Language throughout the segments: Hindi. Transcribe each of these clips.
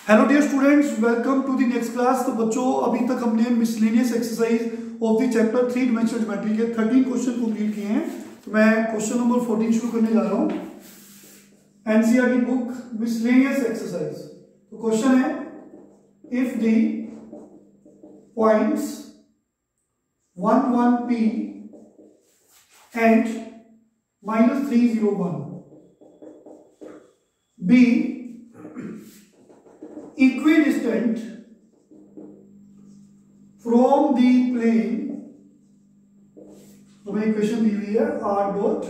Hello dear students, welcome to the next class. तो बच्चों, अभी तक हमने miscellaneous exercise of the chapter 3 dimensional geometry के 13 क्वेश्चन कंप्लीट किए हैं। तो मैं क्वेश्चन नंबर 14 शुरू करने जा रहा हूं। NCERT book miscellaneous exercise. तो क्वेश्चन है, if the points 1 1 P and -3 0 1 be equidistant from the plane, हमें इक्वेशन दी हुई है r dot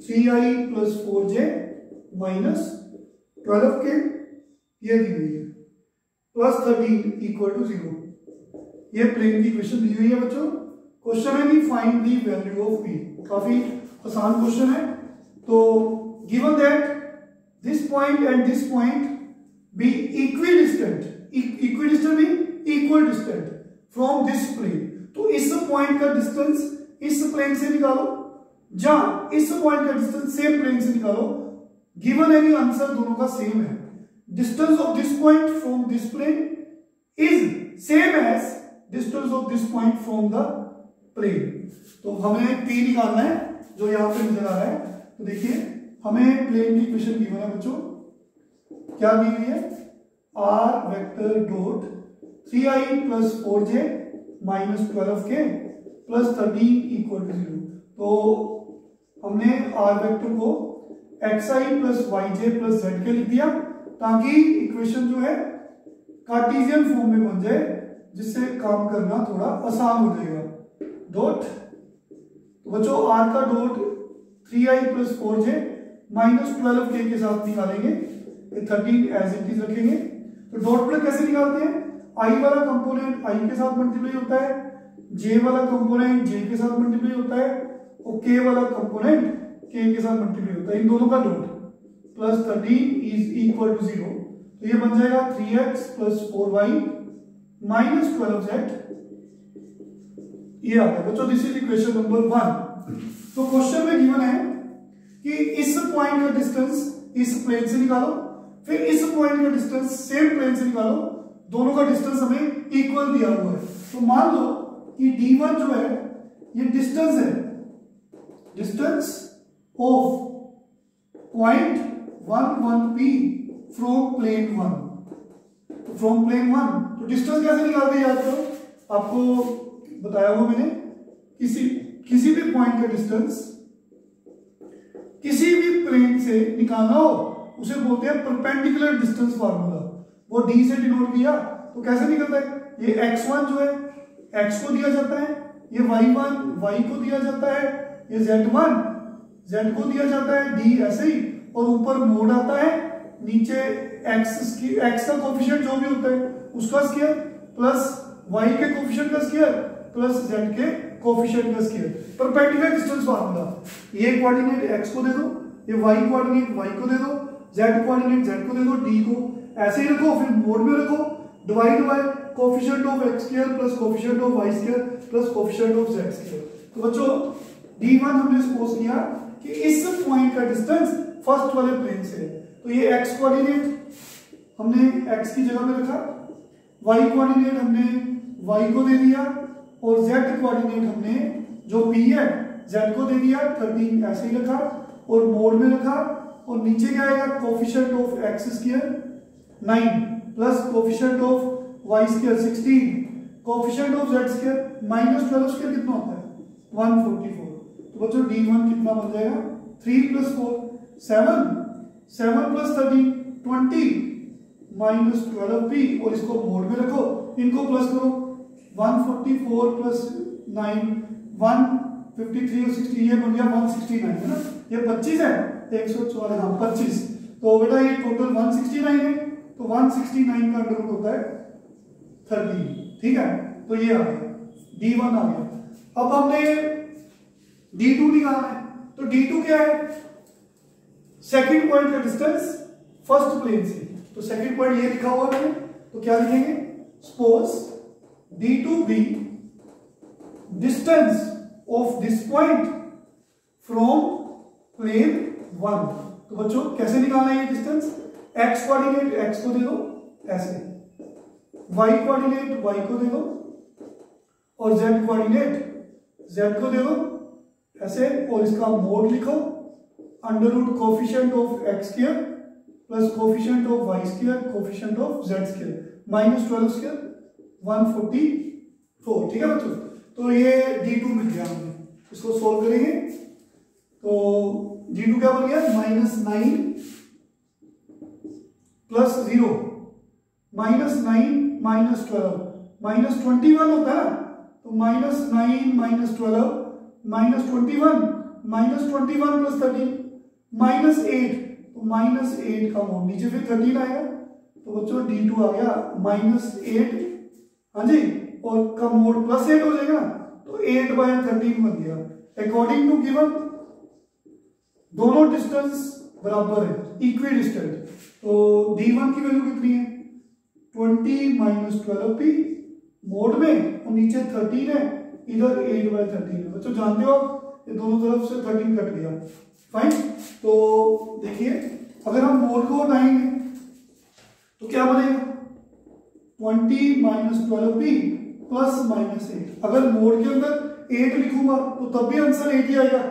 3i + 4j - 12k, ये दी हुई है, +13 = 0। ये प्लेन की इक्वेशन दी हुई है बच्चों। क्वेश्चन है नी find the value of p। काफी आसान क्वेश्चन है। तो given that this point and this point be equidistant, equidistant mean equal distant from this plane। तो इस पॉइंट का डिस्टेंस इस प्लेन से निकालो, जहां इस पॉइंट का डिस्टेंस सेम प्लेन से निकालो। गिवन एनी आंसर दोनों का सेम है। Distance of this point from this plane is same as distance of this point from the plane. तो हमें p निकालना है जो यहां पे नजर आ रहा है। तो देखिए, हमें प्लेन की इक्वेशन गिवन है बच्चों, क्या दी हुई है, r vector dot 3i + 4j - 12k + 13 = 0। तो हमने r वेक्टर को xi + yj + zk लिख दिया ताकि इक्वेशन जो है कार्टेशियन फॉर्म में बन जाए, जिससे काम करना थोड़ा आसान हो जाएगा। डॉट, तो बच्चों r का डॉट 3i + 4j - 12k के साथ निकालेंगे, 13 एज इट इज रखेंगे। तो डॉट प्रोडक्ट कैसे निकालते हैं, i वाला कंपोनेंट i के साथ मल्टीप्लाई होता है, j वाला कंपोनेंट j के साथ मल्टीप्लाई होता है, और k वाला कंपोनेंट k के साथ मल्टीप्लाई होता है। इन दोनों का डॉट +13 = 0। तो ये बन जाएगा 3x + 4y - 12z। ये आ गया बच्चों, दिस इज इक्वेशन नंबर 1। तो क्वेश्चन में गिवन है कि इस पॉइंट का डिस्टेंस इस प्लेन से निकालो, फिर इस पॉइंट का डिस्टेंस सेम प्लेन से निकालो। दोनों का डिस्टेंस हमें इक्वल दिया हुआ है। तो मान लो कि d1 जो है ये डिस्टेंस है, distance of point 1 1 P from plane 1। तो फ्रॉम प्लेन 1, तो डिस्टेंस कैसे निकालते हैं याद करो, आपको बताया हुआ मैंने। किसी भी पॉइंट का डिस्टेंस किसी भी प्लेन से निकालना हो उसे बोलते हैं परपेंडिकुलर डिस्टेंस फार्मूला। वो d से डिनोट किया, तो कैसे निकलता है, ये x1 जो है x को दिया जाता है, ये y1 y को दिया जाता है, ये z1 z को दिया जाता है, d ऐसे ही, और ऊपर मोड आता है, नीचे x का कोफिशिएंट जो भी होता है उसका स्क्वायर प्लस y के कोफिशिएंट का स्क्वायर प्लस z के कोफिशिएंट का स्क्वायर। Perpendicular distance formula. ये कोऑर्डिनेट x को दे दो, ये y कोऑर्डिनेट y को दे दो, z कोऑर्डिनेट z को दे दो, d को ऐसे ही रखो, फिर मोड में रखो, divide by coefficient of x² plus coefficient of y² plus coefficient of z²। तो बच्चों, d1 हमने सपोज किया कि इस पॉइंट का डिस्टेंस फर्स्ट वाले प्लेन से है। तो ये x कोऑर्डिनेट हमने x की जगह पे रखा, y कोऑर्डिनेट हमने y को दे दिया, और z कोऑर्डिनेट हमने जो p है z को दे दिया, 13 ऐसे ही रखा, और मोड में रखा, और नीचे क्या आएगा, coefficient of x² 9 plus coefficient of y² 16, coefficient of z² -12² कितना होता है, 144। तो बच्चों d1 कितना बन जाएगा, 3 + 4 7 7 + 13 20 -12p, और इसको मोड में रखो, इनको प्लस करो, 144 + 9 153 और 60, ये बन गया 169 है ना। ये 25 है, 114, हाँ 25। तो बेटा ये टोटल 169 है, तो 169 का अंडर रूट होता है 13। ठीक है, तो ये आ गया, d1 आ गया। अब हमने d2 निकालना है। तो d2 क्या है, सेकंड पॉइंट का डिस्टेंस फर्स्ट प्लेन से। तो सेकंड पॉइंट ये लिखा हुआ है, तो क्या लिखेंगे, suppose d2 be distance of this point from plane 1। तो बच्चों कैसे निकालना है ये डिस्टेंस, x कोऑर्डिनेट x को दे दो, ऐसे, y कोऑर्डिनेट y को दे दो और z कोऑर्डिनेट z को दे दो ऐसे, और इसका मोड लिखो under root coefficient of x square plus coefficient of y square coefficient of z square minus 12 square 144। ठीक है बच्चों, तो ये d2 मिल गया हमें, इसको सोल्व करेंगे तो d2 क्या बन गया, -9 प्लस 0 -9 -12 -21 होता है ना, तो -9 -12 -21 -21 प्लस 13 -8, तो -8 का मोड नीचे फिर 13 आएगा, तो बच्चों d2 आ गया -8, हाँ जी, और का मोड +8 हो जाएगा, तो 8/13 बन गया। अकॉर्डिंग टू गिवन दोनों डिस्टेंस बराबर है, इक्वी डिस्टेंट, तो d1 की वैल्यू कितनी है 20 - 12p मोड में, और नीचे 13 है, इधर 8/13 है। बच्चों जानते हो ये दोनों तरफ से 13 कट गया, फाइन। तो देखिए अगर हम मोड को हटाएंगे तो क्या बनेगा 20 - 12p प्लस -8। अगर मोड के अंदर 8 लिखूंगा तो तब भी आंसर 8 ही आएगा,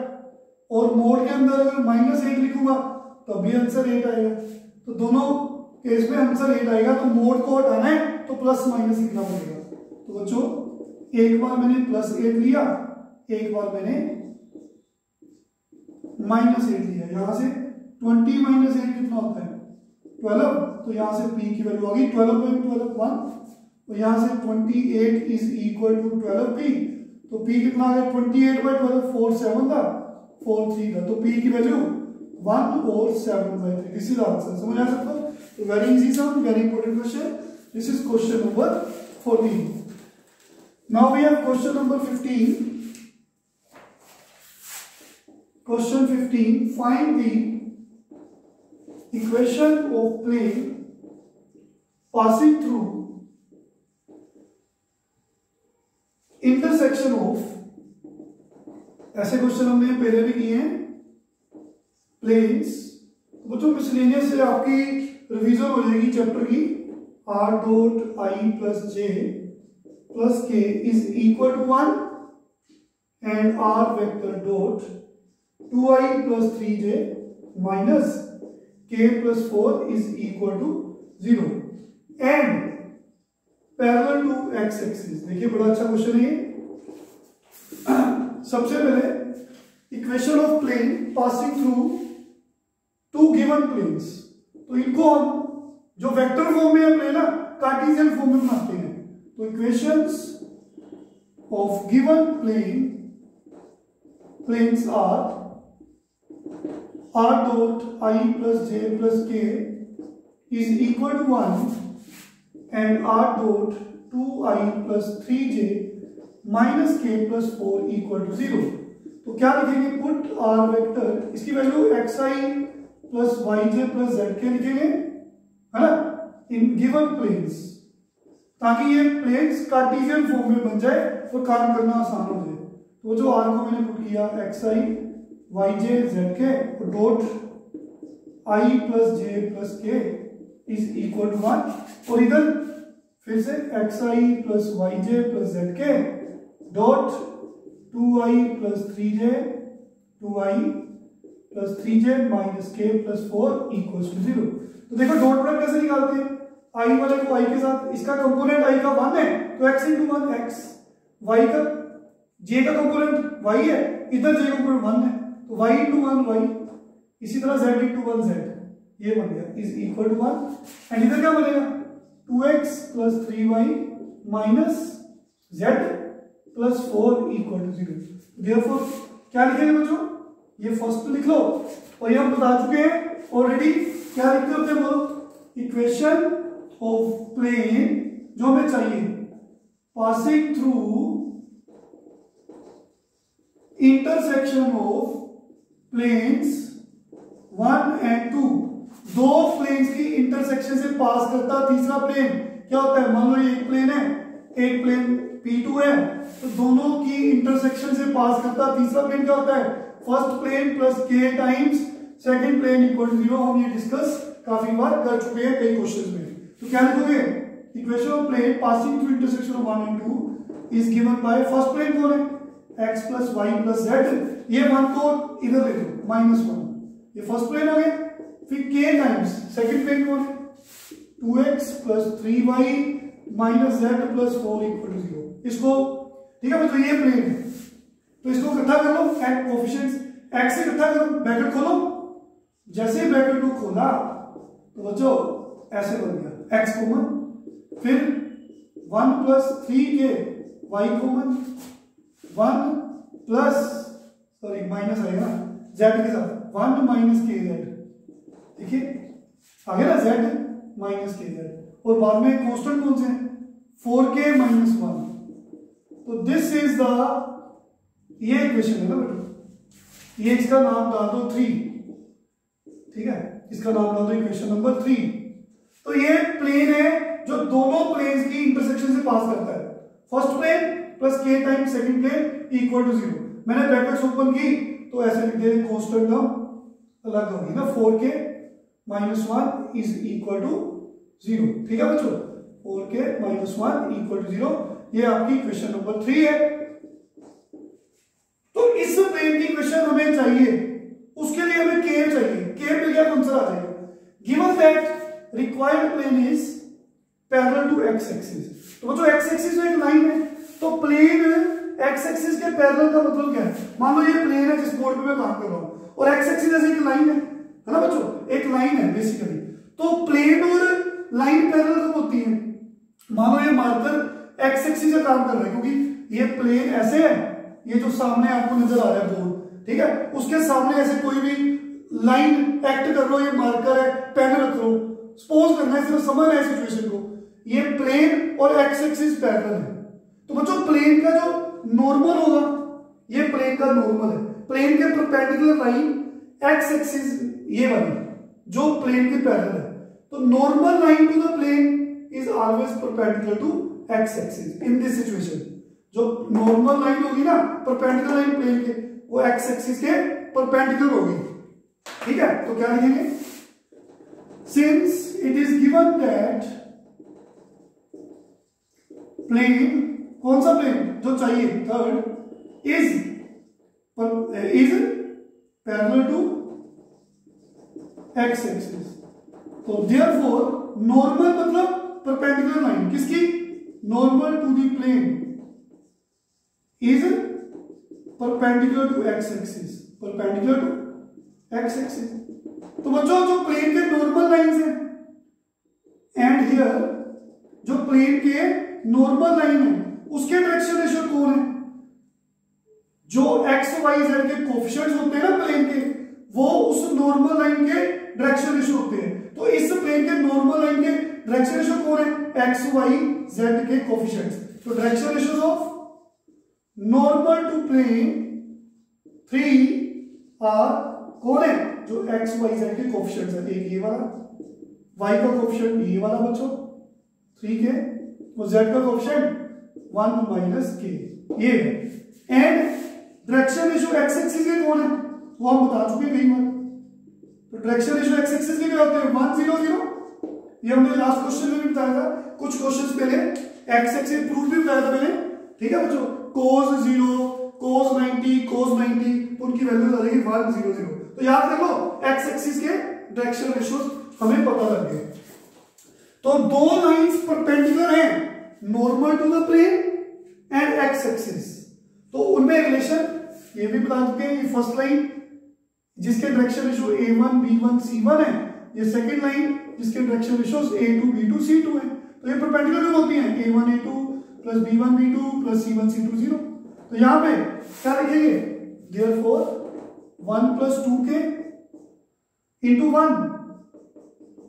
और मोड के अंदर अगर -8 लिखूंगा तब भी आंसर 8 आएगा, तो दोनों केस में आंसर 8 आएगा। तो मोड को हटाना है तो प्लस माइनस लिखना पड़ेगा। तो बच्चों एक बार मैंने +8 लिया, एक बार मैंने -8 लिया, यहां से 20 - 8 कितना होता है 12, तो यहां से p की वैल्यू आ गई 12/12 1, तो यहां से 28 इज इक्वल टू 12p, तो p कितना आ गया 28/12 4 7 था 4 3 था, तो p की वैल्यू 1 और 7/3। दिस इज आंसर, समझ आ सकता है। तो very easy sum, very important question, this is question number 14। Now we have question number 15. Question 15. Find the equation of plane passing through intersection of, ऐसे क्वेश्चन हमने पहले भी किए हैं, प्लेन्स। बच्चों मिसलेनियस से आपकी रिवीजन हो जाएगी चैप्टर की। r dot i plus j plus k is equal to 1 and r vector dot 2i plus 3j minus k plus 4 is equal to 0 and parallel to x axis. देखिए बड़ा अच्छा क्वेश्चन है ये। सबसे पहले equation of plane passing through two given planes, तो इनको हम जो वेक्टर फॉर्म में प्लेन ना कार्टेशियन फॉर्म में बनाते हैं। तो equations of given planes are r dot i plus j plus k is equal to 1 and r dot 2i plus 3j minus k plus 4 equal to 0। तो क्या लिखेंगे, पुट r वेक्टर, इसकी value xi plus yj plus zk लिखेंगे, है ना, इन गिवन प्लेन्स, ताकि ये प्लेन्स कार्टेशियन फॉर्म में बन जाए और काम करना आसान हो जाए। तो जो r को मैंने पुट किया xi yj zk और dot i plus j plus k is equal to 1, और इधर फिर से xi plus yj plus zk dot 2i plus 3j 2i plus 3j minus k plus 4 equal to 0। तो देखो डॉट प्रोडक्ट कैसे निकालते हैं, i वाले को i के साथ, इसका कंपोनेंट i का 1 है तो x इंटू 1 x, y का j का कंपोनेंट y है, इधर j कंपोनेंट 1 है तो y इंटू 1 y, इसी तरह z इंटू 1 z, ये बन गया इज इक्वल टू 1, एंड इधर क्या बनेगा 2x plus 3y minus z plus 4 equal to 0। Therefore क्या लिखेंगे बच्चों, ये फर्स्ट लिख लो, और ये हम बता चुके हैं ऑलरेडी। क्या लिखते होते हैं बोलो, इक्वेशन ऑफ प्लेन जो हमें चाहिए passing through intersection of planes 1 and 2, दो प्लेन्स की इंटरसेक्शन से पास करता तीसरा प्लेन क्या होता है। मान लो ये एक प्लेन है, एक प्लेन P2 है, तो दोनों की इंटरसेक्शन से पास करता तीसरा प्लेन क्या होता है, first plane plus k times second plane equal to 0। हम ये डिस्कस काफी बार कर चुके हैं कई क्वेश्चंस में। तो क्या लिखोगे, equation of plane passing through intersection of 1 and 2 is given by first plane कौन है, x plus y plus z, ये 1 को इधर ले लो -1, ये फर्स्ट प्लेन हो गया। फिर k टाइम्स सेकंड प्लेन कौन है, 2x plus 3y minus z plus 4 equal to 0, इसको ठीक है बच्चों, ये प्लेन है तो इसको इकट्ठा कर लो, एट कोफिशिएंट्स x से इकट्ठा करो, ब्रैकेट खोलो, जैसे ही ब्रैकेट को खोला तो बच्चों ऐसे बन गया x कॉमन, फिर 1 plus 3k y common, 1 plus sorry minus आएगा ना z के साथ, 1 माइनस के जेड, देखिए आ गया ना z माइनस के जेड, और बाद में कांस्टेंट कौन से हैं, 4k माइनस 1, तो दिस इज द, ये इक्वेशन है ना बेटा, ये इसका नाम डाल दो 3, ठीक है, इसका नाम डाल दो इक्वेशन नंबर 3। तो ये प्लेन है जो दोनों प्लेन्स की इंटरसेक्शन से पास करता है, first plane plus k times second plane equal to 0। मैंने ब्रैकेट्स ओपन की तो ऐसे लिख दिया, कांस्टेंट टर्म अलग होगी ना, 4k minus 1 is equal to 0, ठीक है बच्चों, 4k माइनस 1 इक्वल टू 0, ये आपकी इक्वेशन नंबर 3 है। तो इस प्लेन की इक्वेशन हमें चाहिए, उसके लिए हमें k चाहिए, k मिल गया तो आंसर आ जाएगा। Given that required plane is parallel to x axis, तो बच्चों x एक्सिस में एक लाइन है, तो प्लेन x एक्सिस के पैरेलल का मतलब क्या है, मान लो ये प्लेन है जिस बोर्ड पे मैं काम कर रहा हूं, और x एक्सिस ऐसे एक लाइन है ना बच्चों, एक लाइन है बेसिकली, तो प्लेन और लाइन पैरेलल कब होती है, मान लो ये मार्कर x एक्सिस से काम कर रहा है, क्योंकि ये प्लेन ऐसे है, ये जो सामने आपको नजर आ रहा है बोर्ड, ठीक है, उसके सामने ऐसे कोई भी लाइन एक्ट कर लो, ये मार्कर है, पेन रख लो, सपोज करना है, सिर्फ समझना है सिचुएशन को, ये प्लेन और x एक्सिस पैरेलल है, तो बच्चों प्लेन का जो नॉर्मल होगा, ये प्लेन का नॉर्मल है, प्लेन के परपेंडिकुलर लाइन x एक्सिस ये वाली जो प्लेन के पैरेलल है, तो normal line to the plane is always perpendicular to x axis. In this situation जो नॉर्मल लाइन होगी ना, परपेंडिकुलर लाइन प्लेन के, वो x एक्सिस के परपेंडिकुलर होगी, ठीक है। तो क्या लिखेंगे, since it is given that plane, कौन सा प्लेन जो चाहिए, third, is parallel to x axis, तो देयरफॉर नॉर्मल मतलब परपेंडिकुलर लाइन किसकी, normal to the plane is perpendicular to x axis, perpendicular to x axis. तो बच्चों जो प्लेन के नॉर्मल लाइंस हैं एंड हियर जो प्लेन के नॉर्मल लाइन है उसके डायरेक्शन रेशियो कौन है, जो x y z के कोएफिशिएंट्स होते हैं ना प्लेन के, वो उस नॉर्मल लाइन के डायरेक्शन रेशियो होते हैं। तो इस प्लेन के नॉर्मल लाइन के डायरेक्शन रेशियो कौन है, x y z के कोएफिशिएंट्स। तो direction ratios of normal to plane 3 are कौन है, जो x y z के कोएफिशिएंट्स है, एक ये वाला, y का कोएफिशिएंट ये वाला बच्चों 3k, और z का कोएफिशिएंट 1 माइनस k, ये है। And direction ratio x axis के कौन है, वो हम बता चुके कई बार। तो डायरेक्शन रेशियो x एक्सिस के क्या होते हैं, 1 0 0, ये हमने लास्ट क्वेश्चन में भी बताया था, कुछ क्वेश्चंस पहले x एक्सिस प्रूफ भी बताया था मैंने, ठीक है बच्चों, cos 0, cos 90, cos 90, उनकी वैल्यूज आ जाएगी 1 0 0। तो याद रख लो x एक्सिस के डायरेक्शन रेशियोस हमें पता लग गए। तो दो लाइंस परपेंडिकुलर हैं, normal to the plane and x axis, तो उनमें रिलेशन ये भी बता चुके हैं। ये फर्स्ट लाइन जिसके direction ratio a1 b1 c1 है, ये सेकंड लाइन जिसके direction ratios a2 b2 c2 है, तो ये परपेंडिकुलर होती हैं, a1 a2 plus b1 b2 plus c1 c2 0। तो यहां पे क्या लिखेंगे, therefore 1 plus 2k into 1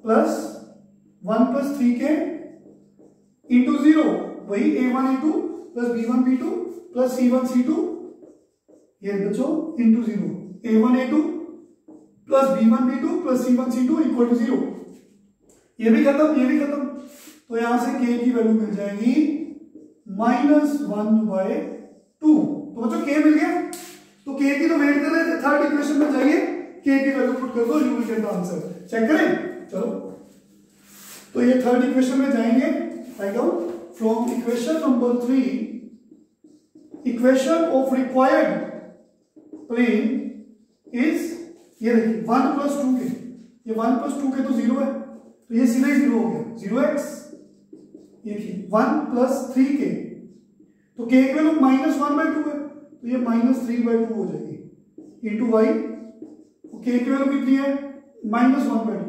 plus 1 plus 3k into 0, वही a1 a2 plus b1 b2 plus c1 c2, ये बच्चों into 0, a1 a2 plus b1 b2 plus c1 c2 equal to 0। ये भी खत्म, ये भी खत्म, तो यहां से k की वैल्यू मिल जाएगी -1/2। तो बच्चों k मिल गया, तो k की तो वेट कर रहे थे, थर्ड इक्वेशन में जाइए, k की वैल्यू पुट कर दो, you will get the answer. Check करें, चलो तो ये थर्ड इक्वेशन में जाएंगे, write down from equation number 3 equation of required plane is, ये देखिए 1 + 2k, ये 1 + 2k तो 0 है, तो ये सीधा ही 0 हो गया, 0x। ये देखिए 1 + 3k, तो k की वैल्यू -1/2 है, तो ये -3/2 हो जाएगी इंटू y, k की वैल्यू कितनी है -1/2,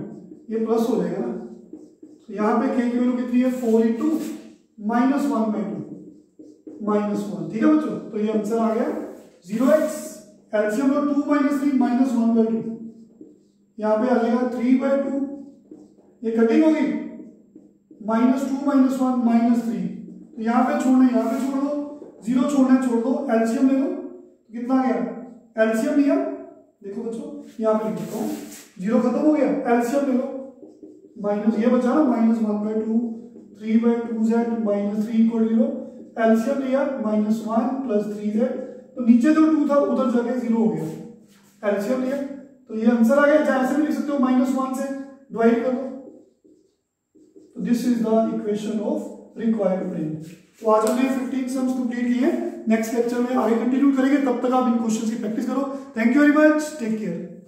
ये प्लस हो जाएगा ना, तो यहाँ पे k की वैल्यू कितनी है 4 × -1/2 -1, ठीक है बच्चों। तो ये आंसर आ गया 0x, एलसीएम लो 2 - 3 -1/2, यहाँ पे आ जाएगा 3/2, ये कटिंग होगी -2 - 1 -3, तो यहाँ पे छोड़ना है, यहाँ पे छोड़ दो, 0 छोड़ना है छोड़ दो, एलसीएम ले लो, कितना आ गया एलसीएम लिया, देखो बच्चों यहाँ पे लिख देता हूँ, 0 खत्म हो गया, एलसीएम ले लो, माइनस ये बचा ना -1/2, 3/2z -3 = 0, एलसीएम लिया -1 + 3z, तो नीचे जो 2 था उधर जाके 0 हो गया, एलसीएम लिया, तो ये आंसर आ गया। चाहे ऐसे भी लिख सकते हो, -1 से डिवाइड कर दो, तो this is the equation of required plane. तो आज हमने 15 सम्स कंप्लीट किए, नेक्स्ट लेक्चर में आगे कंटिन्यू करेंगे, तब तक आप इन क्वेश्चंस की प्रैक्टिस करो। Thank you very much, take care.